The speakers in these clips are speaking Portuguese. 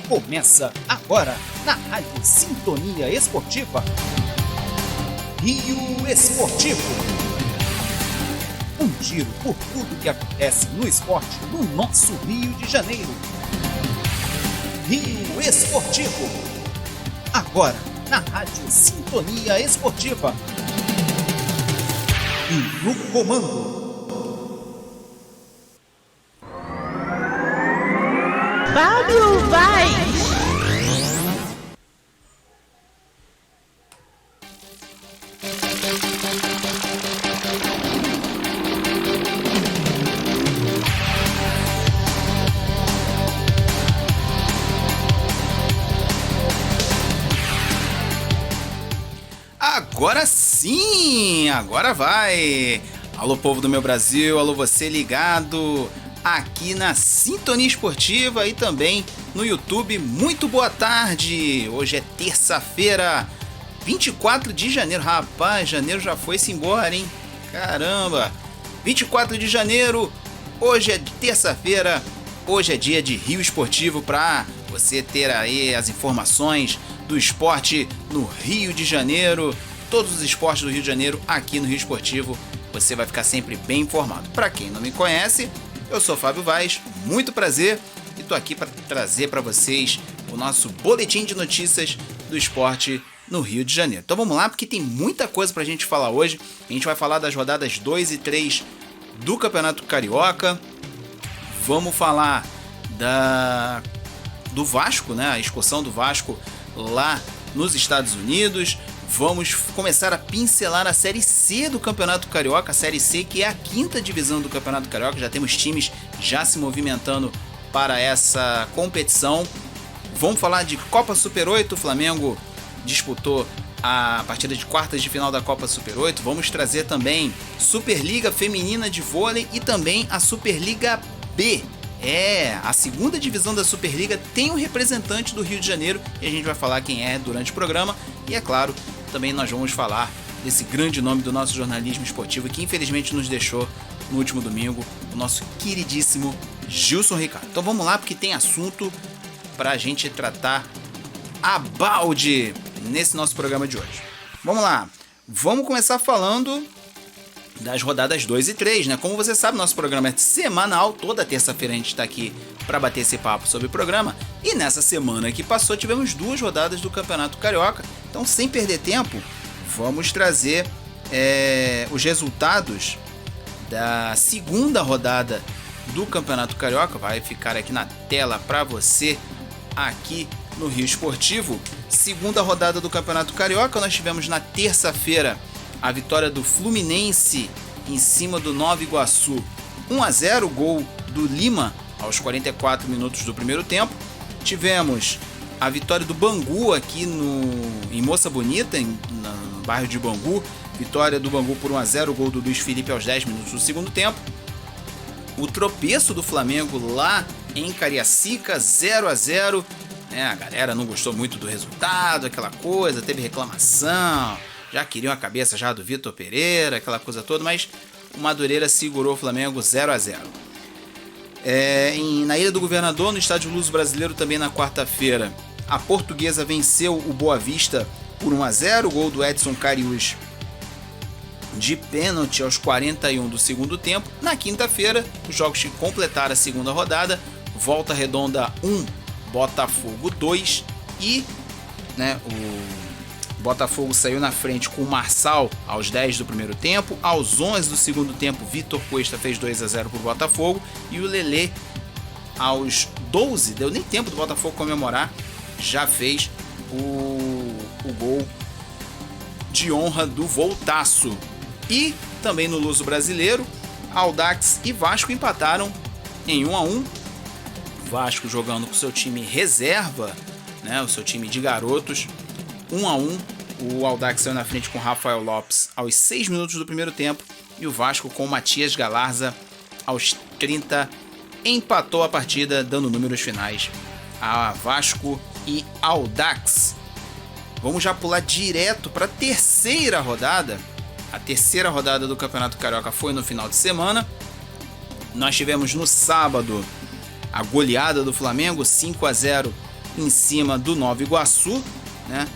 Começa agora na Rádio Sintonia Esportiva. Rio Esportivo. Um giro por tudo que acontece no esporte no nosso Rio de Janeiro. Rio Esportivo. Agora na Rádio Sintonia Esportiva. E no comando, Fábio Vaz. Agora sim, agora vai. Alô, povo do meu Brasil, alô, você ligado aqui na Sintonia Esportiva e também no YouTube. Muito boa tarde. Hoje é terça-feira, 24 de janeiro. Rapaz, janeiro já foi-se embora, hein? Caramba! 24 de janeiro, hoje é terça-feira, hoje é dia de Rio Esportivo para você ter aí as informações do esporte no Rio de Janeiro. Todos os esportes do Rio de Janeiro aqui no Rio Esportivo, você vai ficar sempre bem informado. Para quem não me conhece, eu sou Fábio Vaz, muito prazer, e tô aqui para trazer para vocês o nosso boletim de notícias do esporte no Rio de Janeiro. Então vamos lá, porque tem muita coisa pra gente falar hoje. A gente vai falar das rodadas 2 e 3 do Campeonato Carioca. Vamos falar do Vasco, né? A excursão do Vasco lá nos Estados Unidos. Vamos começar a pincelar a Série C do Campeonato Carioca, a Série C que é a 5ª divisão do Campeonato Carioca. Já temos times já se movimentando para essa competição. Vamos falar de Copa Super 8, o Flamengo disputou a partida de quartas de final da Copa Super 8. Vamos trazer também Superliga Feminina de Vôlei e também a Superliga B. A 2ª divisão da Superliga tem um representante do Rio de Janeiro e a gente vai falar quem é durante o programa. E é claro, também nós vamos falar desse grande nome do nosso jornalismo esportivo que infelizmente nos deixou no último domingo, o nosso queridíssimo Gilson Ricardo. Então vamos lá, porque tem assunto pra gente tratar a balde nesse nosso programa de hoje. Vamos lá, vamos começar falando das rodadas 2 e 3, né? Como você sabe, nosso programa é semanal, toda terça-feira a gente está aqui para bater esse papo sobre o programa, e nessa semana que passou tivemos 2 rodadas do Campeonato Carioca. Então, sem perder tempo, vamos trazer os resultados da 2ª rodada do Campeonato Carioca. Vai ficar aqui na tela para você aqui no Rio Esportivo. 2ª rodada do Campeonato Carioca, nós tivemos na terça-feira a vitória do Fluminense em cima do Nova Iguaçu, 1-0, gol do Lima aos 44 minutos do primeiro tempo. Tivemos a vitória do Bangu aqui em Moça Bonita, no bairro de Bangu. Vitória do Bangu por 1-0, gol do Luiz Felipe aos 10 minutos do segundo tempo. O tropeço do Flamengo lá em Cariacica, 0-0. A galera não gostou muito do resultado, aquela coisa, teve reclamação. Já queriam a cabeça já do Vitor Pereira, aquela coisa toda, mas o Madureira segurou o Flamengo 0-0. Na Ilha do Governador, no Estádio Luso Brasileiro, também na quarta-feira, a Portuguesa venceu o Boa Vista por 1-0, gol do Edson Cariús de pênalti aos 41 do segundo tempo. Na quinta-feira, os jogos que completaram a 2ª rodada, Volta Redonda 1, Botafogo 2 e o Botafogo saiu na frente com o Marçal aos 10 do primeiro tempo. Aos 11 do segundo tempo, Vitor Cuesta fez 2-0 para o Botafogo. E o Lelê, aos 12, deu nem tempo do Botafogo comemorar, já fez o gol de honra do Voltaço. E também no Luso Brasileiro, Audax e Vasco empataram em 1-1. Vasco jogando com seu time reserva, o seu time de garotos, 1-1. O Audax saiu na frente com Rafael Lopes aos 6 minutos do primeiro tempo e o Vasco com Matias Galarza aos 30 empatou a partida, dando números finais a Vasco e Audax. Vamos já pular direto para a terceira rodada. A terceira rodada do Campeonato Carioca foi no final de semana. Nós tivemos no sábado a goleada do Flamengo, 5-0 em cima do Nova Iguaçu, né?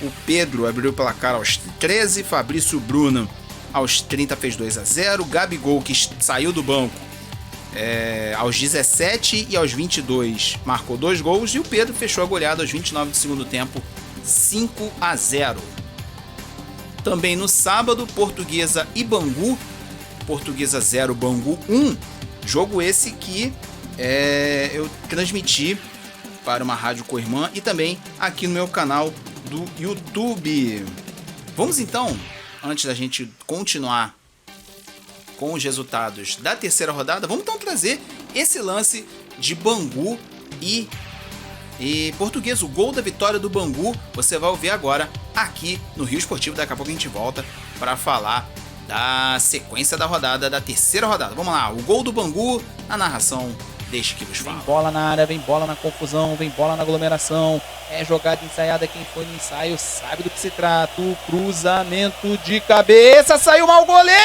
O Pedro abriu o placar aos 13, Fabrício Bruno aos 30 fez 2-0, Gabigol, que saiu do banco, aos 17 e aos 22 marcou 2 gols, e o Pedro fechou a goleada aos 29 do segundo tempo, 5-0. Também no sábado, Portuguesa e Bangu, Portuguesa 0, Bangu 1, jogo esse que eu transmiti para uma rádio co-irmã e também aqui no meu canal do YouTube. Vamos então, antes da gente continuar com os resultados da terceira rodada, vamos então trazer esse lance de Bangu e Portuguesa, o gol da vitória do Bangu. Você vai ouvir agora aqui no Rio Esportivo. Daqui a pouco a gente volta para falar da sequência da rodada, da terceira rodada. Vamos lá, o gol do Bangu, a narração deixa que vos fala. Vem bola na área, vem bola na confusão, vem bola na aglomeração. É jogada ensaiada, quem foi no ensaio sabe do que se trata. O cruzamento de cabeça, saiu mal o goleiro!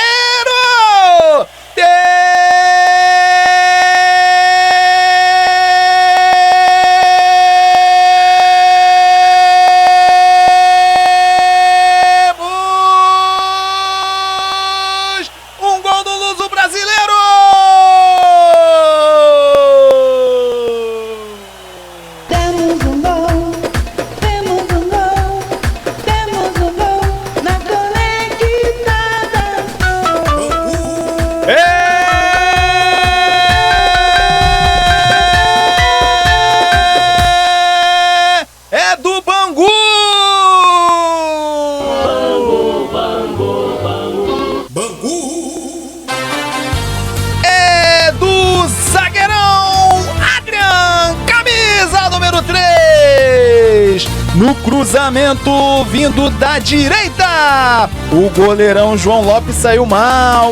No cruzamento vindo da direita, o goleirão João Lopes saiu mal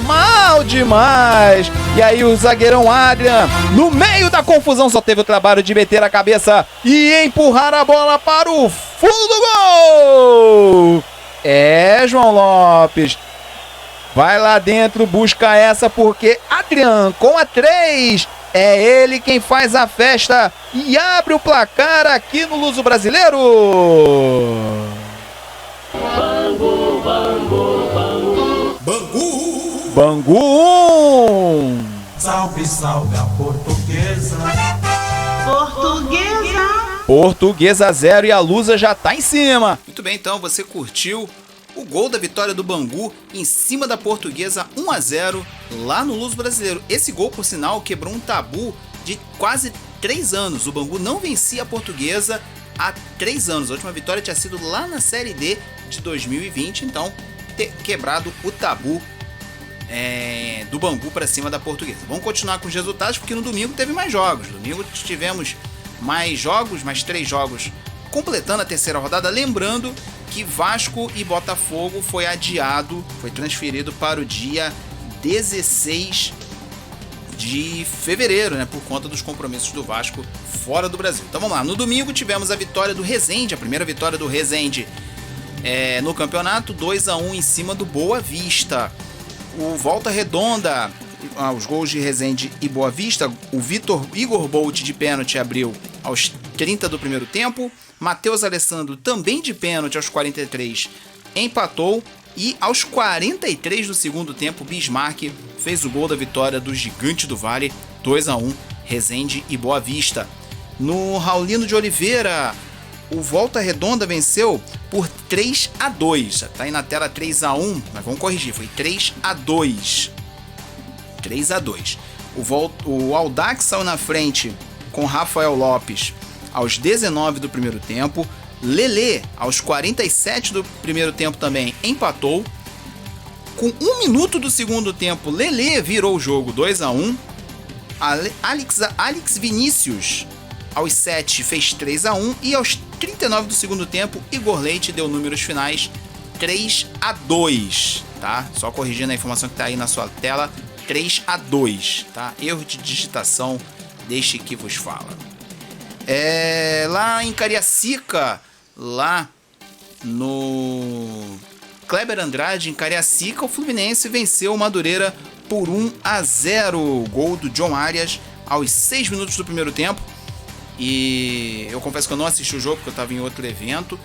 demais. E aí o zagueirão Adrian, no meio da confusão, só teve o trabalho de meter a cabeça e empurrar a bola para o fundo do gol. João Lopes, vai lá dentro, busca essa, porque Adrian com a 3... é ele quem faz a festa e abre o placar aqui no Luso Brasileiro. Bangu, Bangu, Bangu. Bangu. Bangu 1. Salve, salve a Portuguesa. Portuguesa. Portuguesa 0 e a Lusa já tá em cima. Muito bem, então você curtiu o gol da vitória do Bangu em cima da Portuguesa, 1-0 lá no Luso Brasileiro. Esse gol, por sinal, quebrou um tabu de quase 3 anos. O Bangu não vencia a Portuguesa há 3 anos. A última vitória tinha sido lá na Série D de 2020, então ter quebrado o tabu do Bangu para cima da Portuguesa. Vamos continuar com os resultados, porque no domingo teve mais jogos. No domingo tivemos mais jogos, mais 3 jogos, completando a terceira rodada. Lembrando que Vasco e Botafogo foi adiado, foi transferido para o dia 16 de fevereiro, né, por conta dos compromissos do Vasco fora do Brasil. Então vamos lá, no domingo tivemos a vitória do Resende, a primeira vitória do Resende no campeonato, 2-1 em cima do Boa Vista. O Volta Redonda, os gols de Resende e Boa Vista, o Igor Bolt de pênalti abriu aos 30 do primeiro tempo, Matheus Alessandro também de pênalti aos 43 empatou, e aos 43 do segundo tempo Bismarck fez o gol da vitória do Gigante do Vale, 2-1 Resende e Boa Vista. No Raulino de Oliveira, o Volta Redonda venceu por 3-2, tá aí na tela 3-1, mas vamos corrigir, foi 3-2. O Audax saiu na frente com Rafael Lopes aos 19 do primeiro tempo. Lelê, aos 47 do primeiro tempo, também empatou. Com 1 minuto do segundo tempo, Lelê virou o jogo 2-1. Alex Vinícius, aos 7, fez 3-1. E aos 39 do segundo tempo, Igor Leite deu números finais 3-2. Tá? Só corrigindo a informação que está aí na sua tela, 3-2. Tá? Erro de digitação, deixe que vos fala. Lá em Cariacica, lá no Kleber Andrade, em Cariacica, o Fluminense venceu o Madureira por 1-0. Gol do John Arias aos 6 minutos do primeiro tempo. E eu confesso que eu não assisti o jogo porque eu estava em outro evento.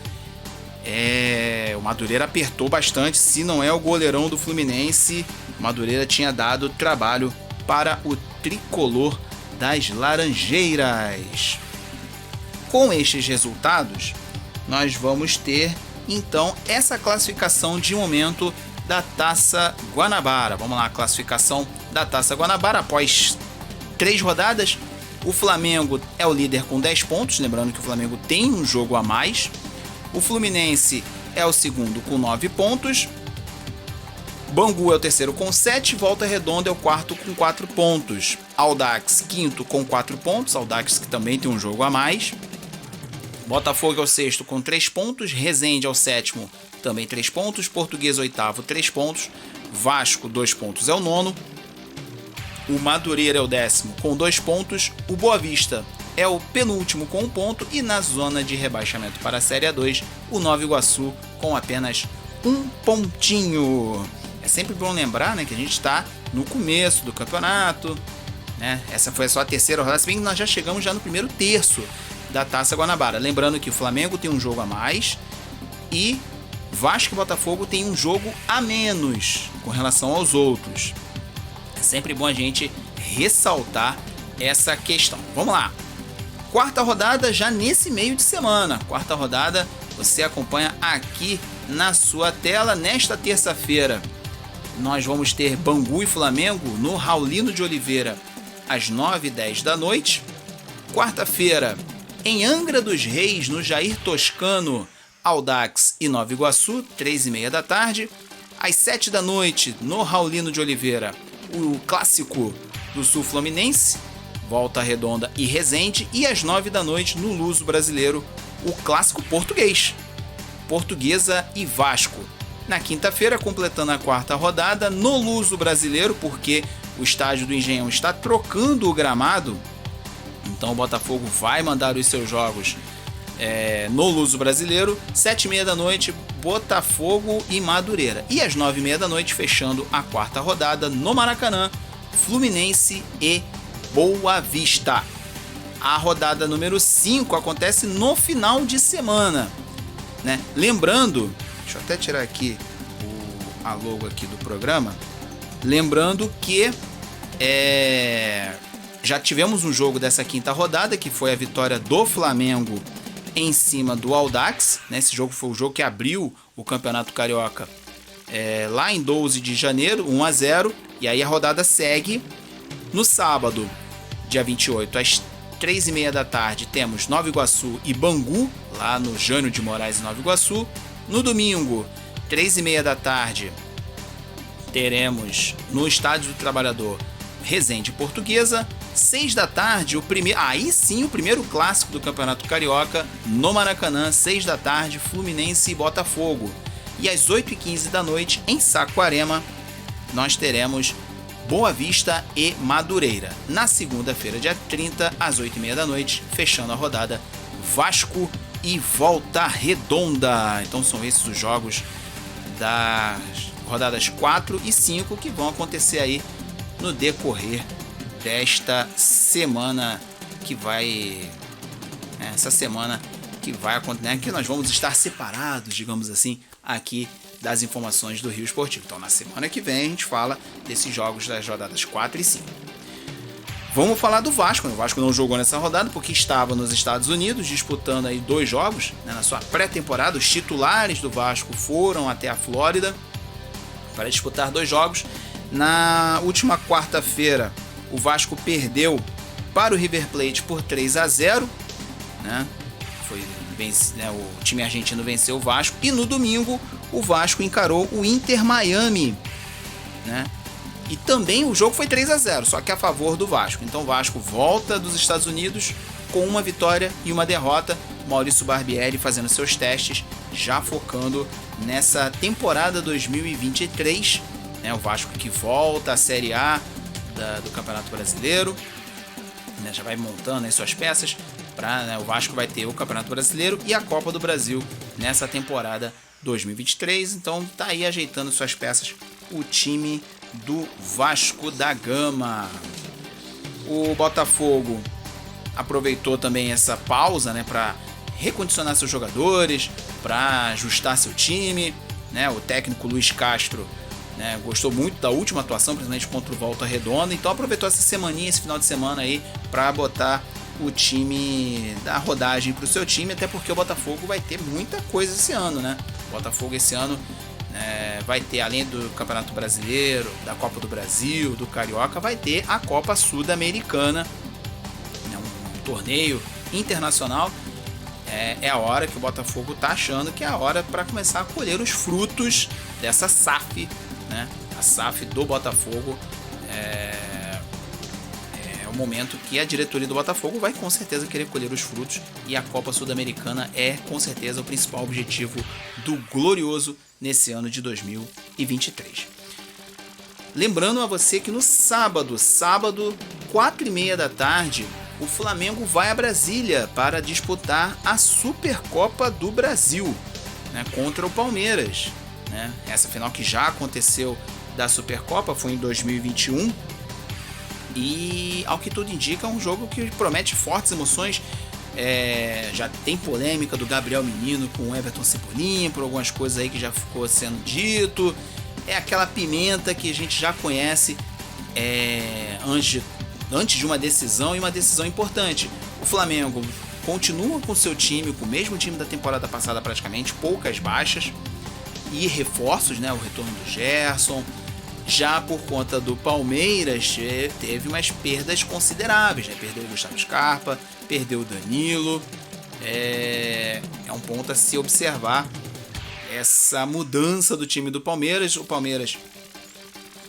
O Madureira apertou bastante. Se não é o goleirão do Fluminense, o Madureira tinha dado trabalho para o tricolor das Laranjeiras. Com estes resultados, nós vamos ter então essa classificação de momento da Taça Guanabara. Vamos lá, a classificação da Taça Guanabara após 3 rodadas. O Flamengo é o líder com 10 pontos, lembrando que o Flamengo tem um jogo a mais. O Fluminense é o segundo com 9 pontos. Bangu é o terceiro com 7, Volta Redonda é o quarto com 4 pontos. Audax, quinto com 4 pontos, Audax que também tem um jogo a mais. Botafogo é o sexto com 3 pontos, Resende é o sétimo, também 3 pontos, Portuguesa oitavo, 3 pontos, Vasco 2 pontos é o nono. O Madureira é o 10º com 2 pontos, o Boa Vista é o penúltimo com 1 ponto e na zona de rebaixamento para a Série A2, o Nova Iguaçu com apenas 1 pontinho. É sempre bom lembrar, né, que a gente está no começo do campeonato, né? Essa foi só a terceira rodada, se bem que nós já chegamos já no primeiro terço da Taça Guanabara. Lembrando que o Flamengo tem um jogo a mais e Vasco e Botafogo tem um jogo a menos com relação aos outros. É sempre bom a gente ressaltar essa questão. Vamos lá. Quarta rodada já nesse meio de semana. Quarta rodada você acompanha aqui na sua tela. Nesta terça-feira nós vamos ter Bangu e Flamengo no Raulino de Oliveira às 9h10 da noite. Quarta-feira em Angra dos Reis, no Jair Toscano, Audax e Nova Iguaçu, 3h30 da tarde. Às 7 da noite, no Raulino de Oliveira, o clássico do Sul Fluminense, Volta Redonda e Resende. E às 9 da noite, no Luso Brasileiro, o clássico português, Portuguesa e Vasco. Na quinta-feira, completando a quarta rodada, no Luso Brasileiro, porque o estádio do Engenhão está trocando o gramado, então o Botafogo vai mandar os seus jogos no Luso Brasileiro. 7h30 da noite, Botafogo e Madureira. E às 9h30 da noite, fechando a quarta rodada, no Maracanã, Fluminense e Boa Vista. A rodada número 5 acontece no final de semana, né? Lembrando, deixa eu até tirar aqui a logo aqui do programa. Lembrando que já tivemos um jogo dessa quinta rodada, que foi a vitória do Flamengo em cima do Audax, né? Esse jogo foi o jogo que abriu o Campeonato Carioca lá em 12 de janeiro, 1-0. E aí a rodada segue. No sábado, dia 28, às 3h30 da tarde, temos Nova Iguaçu e Bangu, lá no Jânio de Moraes, Nova Iguaçu. No domingo, 3h30 da tarde, teremos no Estádio do Trabalhador Resende e Portuguesa. 6 da tarde, aí sim o primeiro clássico do Campeonato Carioca no Maracanã, 6 da tarde, Fluminense e Botafogo. E às 8h15 da noite, em Saquarema, nós teremos Boa Vista e Madureira. Na segunda-feira, dia 30, às 8h30 da noite, fechando a rodada, Vasco e Volta Redonda. Então são esses os jogos das rodadas 4 e 5 que vão acontecer aí no decorrer desta semana que vai... essa semana que vai acontecer, né, que nós vamos estar separados, digamos assim, aqui das informações do Rio Esportivo. Então na semana que vem a gente fala desses jogos das rodadas 4 e 5. Vamos falar do Vasco. O Vasco não jogou nessa rodada porque estava nos Estados Unidos disputando aí 2 jogos, né, na sua pré-temporada. Os titulares do Vasco foram até a Flórida para disputar 2 jogos. Na última quarta-feira, o Vasco perdeu para o River Plate por 3-0, né? O time argentino venceu o Vasco. E no domingo, o Vasco encarou o Inter Miami, né? E também o jogo foi 3-0, só que a favor do Vasco. Então o Vasco volta dos Estados Unidos com uma vitória e uma derrota. Maurício Barbieri fazendo seus testes, já focando nessa temporada 2023, né? O Vasco que volta à Série A do Campeonato Brasileiro, né? Já vai montando as suas peças para, né, o Vasco vai ter o Campeonato Brasileiro e a Copa do Brasil nessa temporada 2023. Então tá aí ajeitando suas peças o time do Vasco da Gama. O Botafogo aproveitou também essa pausa, né, para recondicionar seus jogadores, para ajustar seu time, né? O técnico Luiz Castro, né, gostou muito da última atuação, principalmente contra o Volta Redonda, então aproveitou essa semaninha, esse final de semana aí, para botar o time, dar rodagem para o seu time, até porque o Botafogo vai ter muita coisa esse ano, né? O Botafogo esse ano vai ter, além do Campeonato Brasileiro, da Copa do Brasil, do Carioca, vai ter a Copa Sul-Americana, né, um torneio internacional. É a hora que o Botafogo tá achando que é a hora para começar a colher os frutos dessa SAF, né? A SAF do Botafogo é o momento que a diretoria do Botafogo vai com certeza querer colher os frutos, e a Copa Sul-Americana é com certeza o principal objetivo do Glorioso nesse ano de 2023. Lembrando a você que no sábado, 4h30 da tarde, o Flamengo vai a Brasília para disputar a Supercopa do Brasil, né, contra o Palmeiras, né? Essa final que já aconteceu da Supercopa foi em 2021 e, ao que tudo indica, é um jogo que promete fortes emoções. Já tem polêmica do Gabriel Menino com o Everton Cebolinha por algumas coisas aí que já ficou sendo dito. É aquela pimenta que a gente já conhece antes de uma decisão, e uma decisão importante. O Flamengo continua com seu time, com o mesmo time da temporada passada praticamente, poucas baixas e reforços, né? O retorno do Gerson. Já por conta do Palmeiras, teve umas perdas consideráveis, né? Perdeu o Gustavo Scarpa, perdeu o Danilo. É um ponto a se observar essa mudança do time do Palmeiras. O Palmeiras,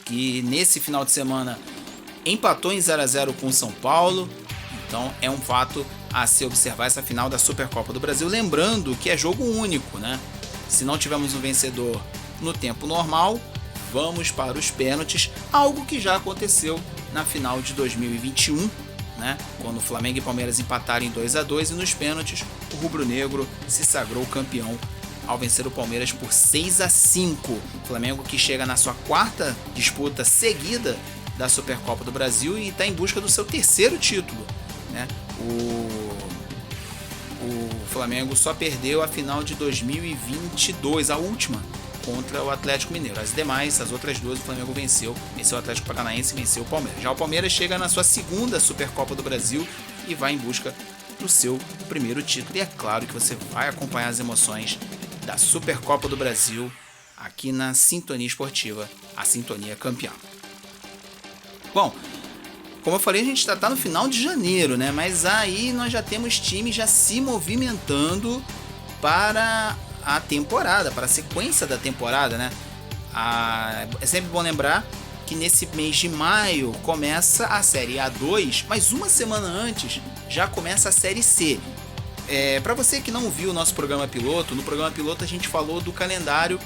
que nesse final de semana empatou em 0x0 com o São Paulo, então é um fato a se observar essa final da Supercopa do Brasil. Lembrando que é jogo único, né? Se não tivermos um vencedor no tempo normal, vamos para os pênaltis, algo que já aconteceu na final de 2021, né? Quando o Flamengo e Palmeiras empataram em 2x2, e nos pênaltis o rubro-negro se sagrou campeão ao vencer o Palmeiras por 6x5. O Flamengo, que chega na sua 4ª disputa seguida da Supercopa do Brasil e está em busca do seu 3º título, né? O Flamengo só perdeu a final de 2022, a última, contra o Atlético Mineiro. As outras duas o Flamengo venceu o Atlético Paranaense e venceu o Palmeiras. Já o Palmeiras chega na sua 2ª Supercopa do Brasil e vai em busca do seu 1º título. E é claro que você vai acompanhar as emoções da Supercopa do Brasil aqui na Sintonia Esportiva, a Sintonia Campeã. Bom, como eu falei, a gente está no final de janeiro, né? Mas aí nós já temos times já se movimentando para a temporada, para a sequência da temporada, né? É sempre bom lembrar que nesse mês de maio começa a Série A2, mas uma semana antes já começa a Série C. Para você que não viu o nosso programa piloto, no programa piloto a gente falou do calendário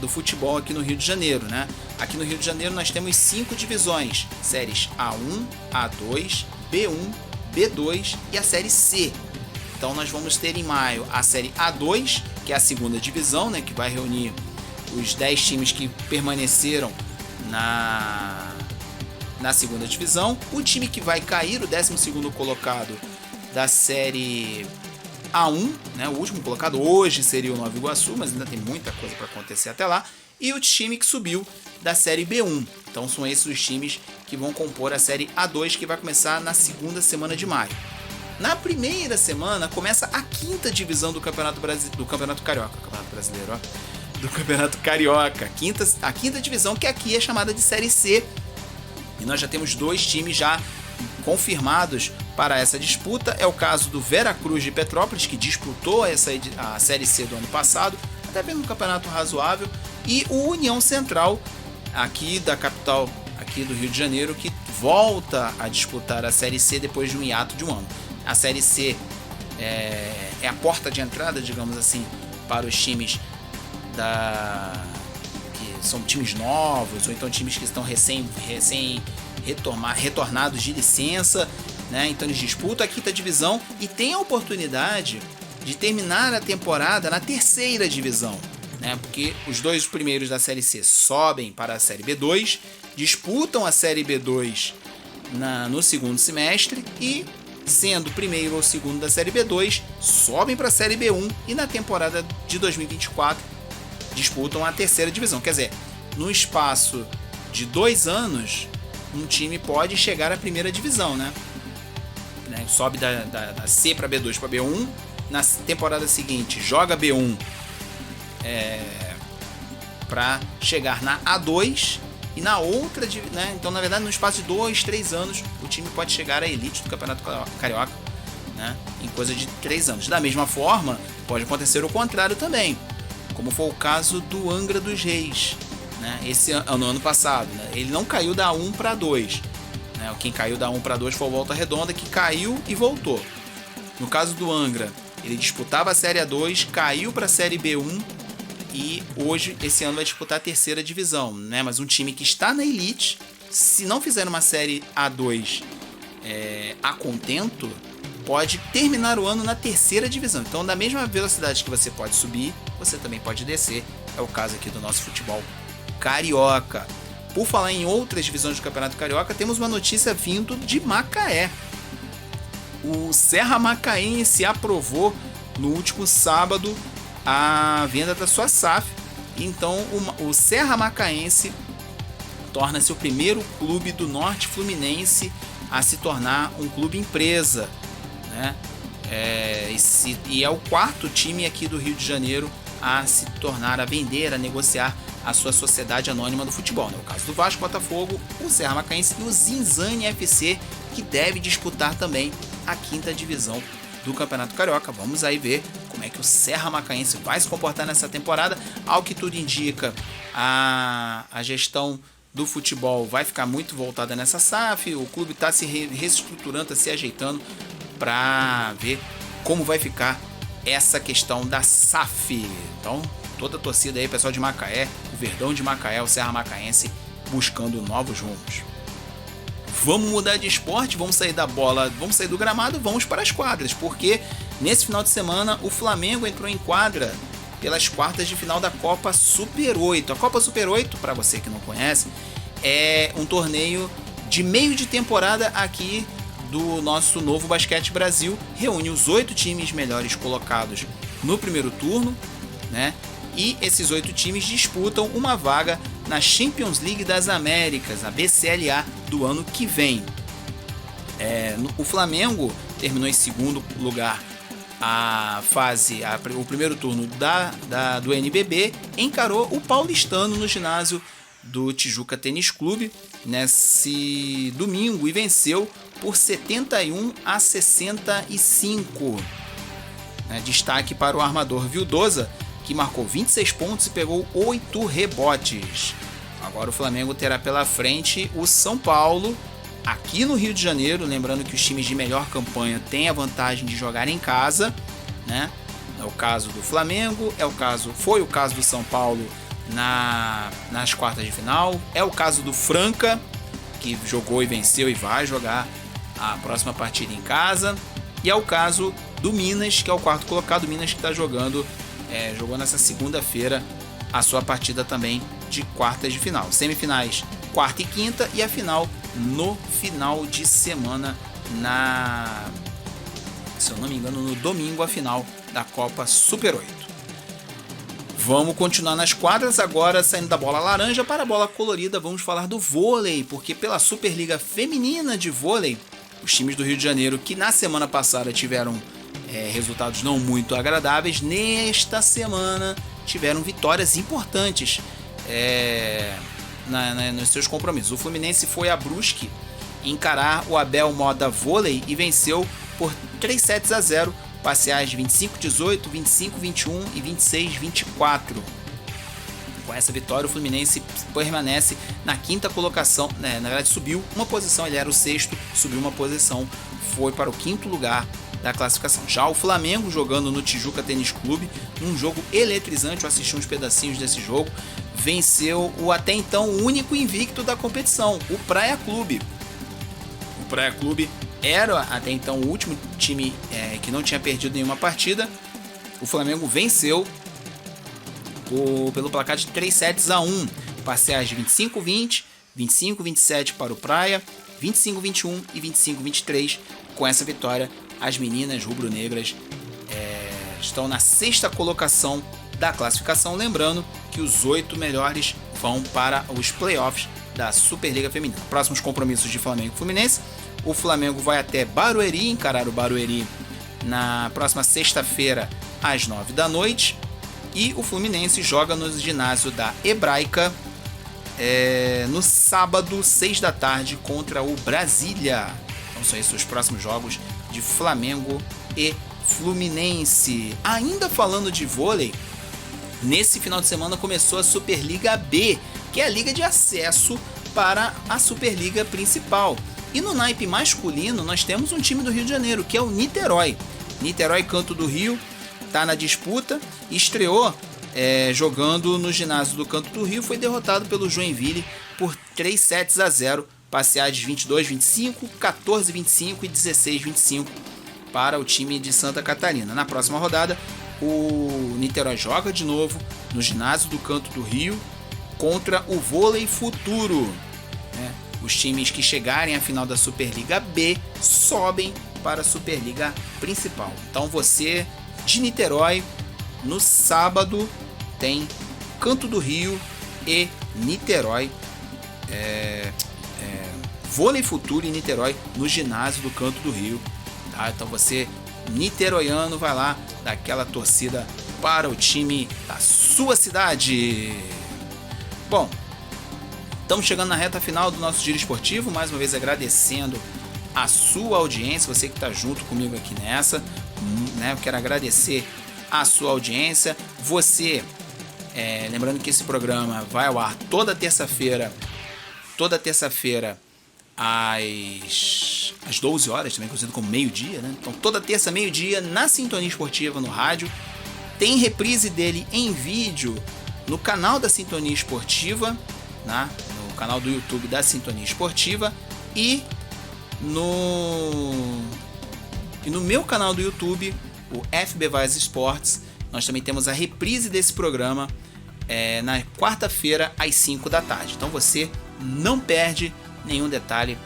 do futebol aqui no Rio de Janeiro, né? Aqui no Rio de Janeiro nós temos 5 divisões: séries A1, A2, B1, B2 e a Série C. Então nós vamos ter em maio a Série A2, que é a 2ª divisão, né? Que vai reunir os 10 times que permaneceram na 2ª divisão. O time que vai cair, o 12º colocado da Série A1, né, o último colocado hoje seria o Nova Iguaçu, mas ainda tem muita coisa para acontecer até lá. E o time que subiu da Série B1. Então são esses os times que vão compor a Série A2, que vai começar na 2ª semana de maio. Na primeira semana começa a 5ª divisão do Campeonato Carioca. Campeonato Brasileiro, ó. Do Campeonato Carioca. A 5ª divisão, que aqui é chamada de Série C. E nós já temos 2 times já confirmados para essa disputa. É o caso do Veracruz de Petrópolis, que disputou a Série C do ano passado, até mesmo um campeonato razoável, e o União Central, aqui da capital, aqui do Rio de Janeiro, que volta a disputar a Série C depois de um hiato de um ano. A Série C é a porta de entrada, digamos assim, para os times que são times novos, ou então times que estão recém retornados de licença, né? Então eles disputam a 5ª divisão e têm a oportunidade de terminar a temporada na 3ª divisão, né? Porque os 2 primeiros da Série C sobem para a Série B2, disputam a Série B2 no 2º semestre e sendo primeiro ou segundo da Série B2, sobem para a Série B1 e na temporada de 2024 disputam a terceira divisão. Quer dizer, no espaço de 2 anos, um time pode chegar à primeira divisão, né? Sobe da C para B2 para B1, na temporada seguinte joga B1 para chegar na A2 e na outra, né? Então na verdade no espaço de 2, 3 anos o time pode chegar à elite do Campeonato Carioca, né? Em coisa de 3 anos. Da mesma forma, pode acontecer o contrário também, como foi o caso do Angra dos Reis, né? No ano passado, né? Ele não caiu da 1 para 2. Quem caiu da 1 para 2 foi o Volta Redonda, que caiu e voltou. No caso do Angra, ele disputava a Série A2, caiu para a Série B1 e hoje, esse ano, vai disputar a terceira divisão, né? Mas um time que está na elite, se não fizer uma Série A2 a contento, pode terminar o ano na terceira divisão. Então, da mesma velocidade que você pode subir, você também pode descer. É o caso aqui do nosso futebol carioca. Por falar em outras divisões do Campeonato Carioca, temos uma notícia vindo de Macaé. O Serra Macaense aprovou no último sábado a venda da sua SAF. Então o Serra Macaense torna-se o primeiro clube do Norte Fluminense a se tornar um clube empresa, né? E é o 4º time aqui do Rio de Janeiro a se tornar, a vender, a negociar a sua sociedade anônima do futebol, né? O caso do Vasco, Botafogo, o Serra Macaense e o Zinzane FC, que deve disputar também a 5ª divisão do Campeonato Carioca. Vamos aí ver como é que o Serra Macaense vai se comportar nessa temporada. Ao que tudo indica, a gestão do futebol vai ficar muito voltada nessa SAF. O clube está se reestruturando, está se ajeitando para ver como vai ficar essa questão da SAF. Então, toda a torcida aí, pessoal de Macaé, o Verdão de Macaé, o Serra Macaense, buscando novos rumos. Vamos mudar de esporte, vamos sair da bola, vamos sair do gramado, vamos para as quadras, porque nesse final de semana o Flamengo entrou em quadra pelas quartas de final da Copa Super 8. A Copa Super 8, para você que não conhece, é um torneio de meio de temporada aqui do nosso Novo Basquete Brasil. Reúne os 8 times melhores colocados no primeiro turno, né? E esses 8 times disputam uma vaga na Champions League das Américas, a BCLA, do ano que vem. O Flamengo terminou em segundo lugar o primeiro turno do NBB, encarou o Paulistano no ginásio do Tijuca Tênis Clube nesse domingo e venceu por 71-65. Destaque para o armador Vildoza, que marcou 26 pontos e pegou 8 rebotes. Agora o Flamengo terá pela frente o São Paulo, aqui no Rio de Janeiro. Lembrando que os times de melhor campanha têm a vantagem de jogar em casa, né? É o caso do Flamengo, foi o caso do São Paulo nas quartas de final, é o caso do Franca, que jogou e venceu e vai jogar a próxima partida em casa, e é o caso do Minas, que é o 4º colocado. Minas que está jogou nessa segunda-feira a sua partida também de quartas de final. Semifinais, quarta e quinta, e a final no final de semana, se eu não me engano, no domingo, a final da Copa Super 8. Vamos continuar nas quadras, agora saindo da bola laranja para a bola colorida. Vamos falar do vôlei, porque pela Superliga Feminina de Vôlei, os times do Rio de Janeiro, que na semana passada tiveram resultados não muito agradáveis, nesta semana tiveram vitórias importantes nos seus compromissos. O Fluminense foi a Brusque encarar o Abel Moda Vôlei e venceu por 3-0, parciais de 25-18, 25-21 e 26-24. Com essa vitória, o Fluminense permanece na 5ª colocação, na verdade subiu uma posição, ele era o 6º, subiu uma posição, foi para o 5º lugar da classificação. Já o Flamengo, jogando no Tijuca Tênis Clube, um jogo eletrizante, eu assisti uns pedacinhos desse jogo, venceu o até então único invicto da competição, o Praia Clube. O Praia Clube era até então o último time que não tinha perdido nenhuma partida. O Flamengo venceu pelo placar de 3-1, parciais de 25-20, 25-27 para o Praia, 25-21 e 25-23 Com essa vitória, as meninas rubro-negras estão na 6ª colocação da classificação. Lembrando que os 8 melhores vão para os playoffs da Superliga Feminina. Próximos compromissos de Flamengo e Fluminense. O Flamengo vai até Barueri, encarar o Barueri na próxima sexta-feira às 9 da noite. E o Fluminense joga no ginásio da Hebraica no sábado, 6 da tarde, contra o Brasília. Então são esses os próximos jogos de Flamengo e Fluminense. Ainda falando de vôlei, nesse final de semana começou a Superliga B, que é a liga de acesso para a Superliga principal. E no naipe masculino nós temos um time do Rio de Janeiro, que é o Niterói. Niterói Canto do Rio está na disputa, estreou jogando no ginásio do Canto do Rio, foi derrotado pelo Joinville por 3-0, parciais 22-25, 14-25 e 16-25 para o time de Santa Catarina. Na próxima rodada, o Niterói joga de novo no ginásio do Canto do Rio contra o Vôlei Futuro. Os times que chegarem à final da Superliga B sobem para a Superliga principal. Então você de Niterói, no sábado tem Canto do Rio e Niterói, Vôlei Futuro e Niterói no ginásio do Canto do Rio. Tá? Então você niteroiano vai lá dar aquela torcida para o time da sua cidade. Bom, estamos chegando na reta final do nosso giro esportivo, mais uma vez agradecendo a sua audiência, você que está junto comigo aqui nessa, né? Eu quero agradecer a sua audiência. Você, lembrando que esse programa vai ao ar toda terça-feira às 12 horas, também conhecido como meio-dia, né? Então toda terça, meio-dia, na Sintonia Esportiva no rádio. Tem reprise dele em vídeo no canal da Sintonia Esportiva, né? No canal do YouTube da Sintonia Esportiva, e no meu canal do YouTube, o FB Vaz Esportes. Nós também temos a reprise desse programa na quarta-feira às 5 da tarde. Então você não perde nenhum detalhe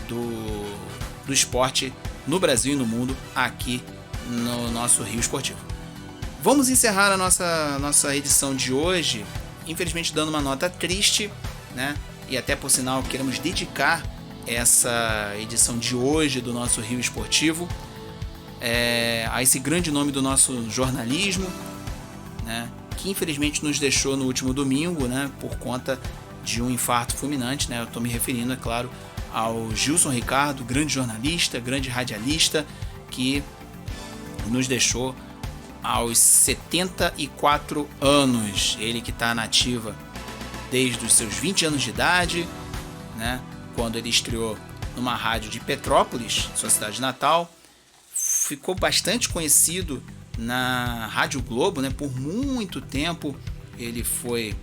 do esporte no Brasil e no mundo aqui no nosso Rio Esportivo. Vamos encerrar a nossa edição de hoje, infelizmente dando uma nota triste, né? E até por sinal queremos dedicar essa edição de hoje do nosso Rio Esportivo a esse grande nome do nosso jornalismo, né? Que infelizmente nos deixou no último domingo, né? Por conta de um infarto fulminante, né? Eu estou me referindo, é claro, ao Gilson Ricardo, grande jornalista, grande radialista, que nos deixou aos 74 anos. Ele que está na ativa desde os seus 20 anos de idade, né? Quando ele estreou numa rádio de Petrópolis, sua cidade natal. Ficou bastante conhecido na Rádio Globo, né? Por muito tempo ele foi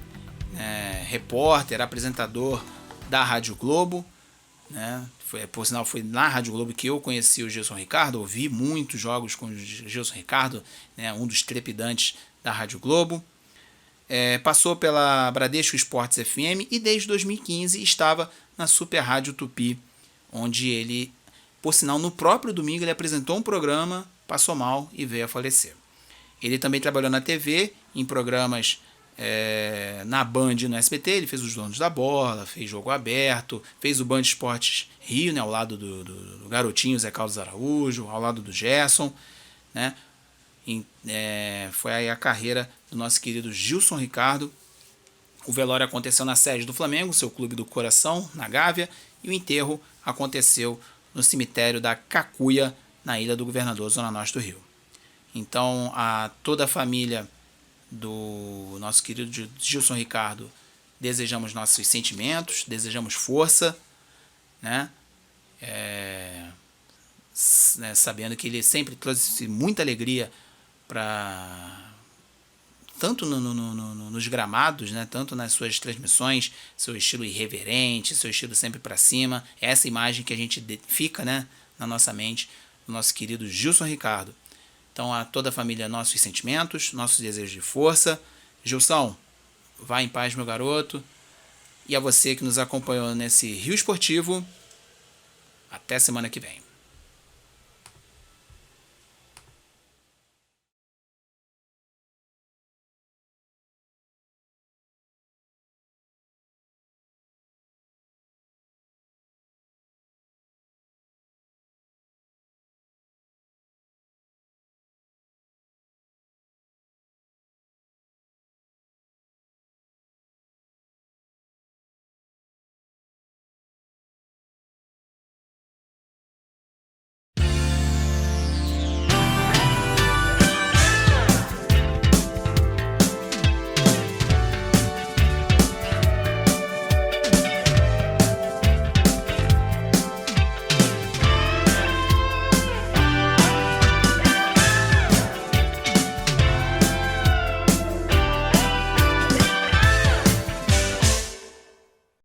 repórter, apresentador da Rádio Globo, né? Por sinal, foi na Rádio Globo que eu conheci o Gilson Ricardo, ouvi muitos jogos com o Gilson Ricardo, né? Um dos trepidantes da Rádio Globo. Passou pela Bradesco Esportes FM e desde 2015 estava na Super Rádio Tupi, onde ele, por sinal, no próprio domingo ele apresentou um programa, passou mal e veio a falecer. Ele também trabalhou na TV, em programas na Band e no SBT. Ele fez os Donos da Bola, fez Jogo Aberto, fez o Band Esportes Rio, né, ao lado do garotinho Zé Carlos Araújo, ao lado do Gerson, né? Foi aí a carreira do nosso querido Gilson Ricardo. O velório aconteceu na sede do Flamengo, seu clube do coração, na Gávea, e o enterro aconteceu no cemitério da Cacuia, na Ilha do Governador, Zona Norte do Rio. Então, a toda a família do nosso querido Gilson Ricardo, desejamos nossos sentimentos, desejamos força, né? Sabendo que ele sempre trouxe muita alegria tanto nos gramados, né? Tanto nas suas transmissões, seu estilo irreverente, seu estilo sempre para cima, essa imagem que a gente fica, né, na nossa mente, do nosso querido Gilson Ricardo. Então, a toda a família, nossos sentimentos, nossos desejos de força. Gilson, vá em paz, meu garoto. E a você que nos acompanhou nesse Rio Esportivo, até semana que vem.